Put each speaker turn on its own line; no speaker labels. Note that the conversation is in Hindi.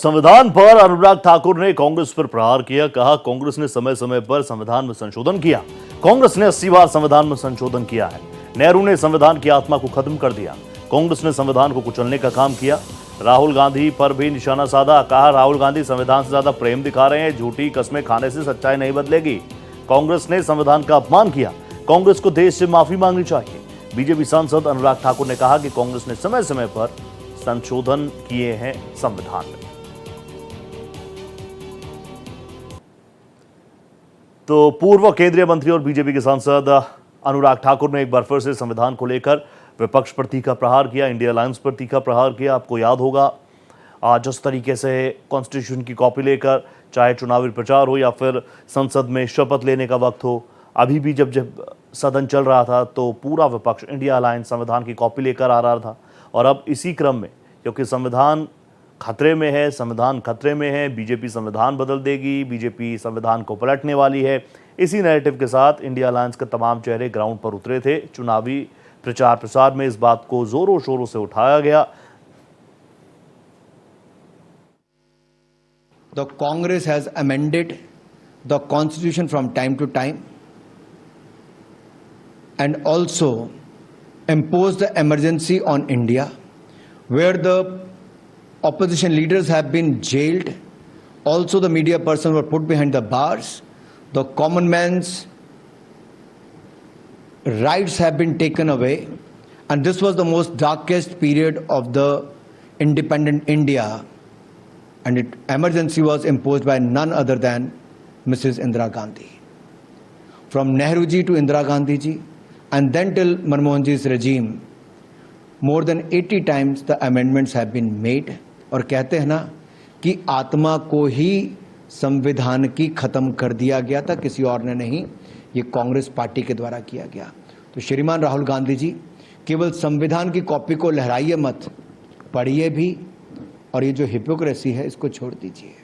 संविधान पर अनुराग ठाकुर ने कांग्रेस पर प्रहार किया। कहा, कांग्रेस ने समय समय पर संविधान में संशोधन किया। कांग्रेस ने 80 बार संविधान में संशोधन किया है। नेहरू ने संविधान की आत्मा को खत्म कर दिया। कांग्रेस ने संविधान को कुचलने का काम किया। राहुल गांधी पर भी निशाना साधा। कहा, राहुल गांधी संविधान से ज्यादा प्रेम दिखा रहे हैं। झूठी कस्में खाने से सच्चाई नहीं बदलेगी। कांग्रेस ने संविधान का अपमान किया। कांग्रेस को देश से माफी मांगनी चाहिए। बीजेपी सांसद अनुराग ठाकुर ने कहा कि कांग्रेस ने समय समय पर संशोधन किए हैं संविधान में। तो पूर्व केंद्रीय मंत्री और बीजेपी के सांसद अनुराग ठाकुर ने एक बार फिर से संविधान को लेकर विपक्ष पर तीखा प्रहार किया, इंडिया अलायंस पर तीखा प्रहार किया। आपको याद होगा जिस तरीके से कॉन्स्टिट्यूशन की कॉपी लेकर, चाहे चुनावी प्रचार हो या फिर संसद में शपथ लेने का वक्त हो, अभी भी जब सदन चल रहा था तो पूरा विपक्ष इंडिया अलायंस संविधान की कॉपी लेकर आ रहा था। और अब इसी क्रम में, क्योंकि संविधान खतरे में है, संविधान खतरे में है, बीजेपी संविधान बदल देगी, बीजेपी संविधान को पलटने वाली है, इसी नैरेटिव के साथ इंडिया अलायंस के तमाम चेहरे ग्राउंड पर उतरे थे। चुनावी प्रचार प्रसार में इस बात को जोरों शोरों से उठाया गया।
The Congress has amended the Constitution from time to time and also imposed the emergency on India, where the opposition leaders have been jailed. Also, the media persons were put behind the bars. The common man's rights have been taken away. And this was the most darkest period of the independent India. And emergency was imposed by none other than Mrs. Indira Gandhi. From Nehru ji to Indira Gandhi ji, and then till Manmohan ji's regime, more than 80 times the amendments have been made. और कहते हैं ना कि आत्मा को ही संविधान की खत्म कर दिया गया था, किसी और ने नहीं, ये कांग्रेस पार्टी के द्वारा किया गया। तो श्रीमान राहुल गांधी जी, केवल संविधान की कॉपी को लहराइए मत, पढ़िए भी, और ये जो हिपोक्रेसी है इसको छोड़ दीजिए।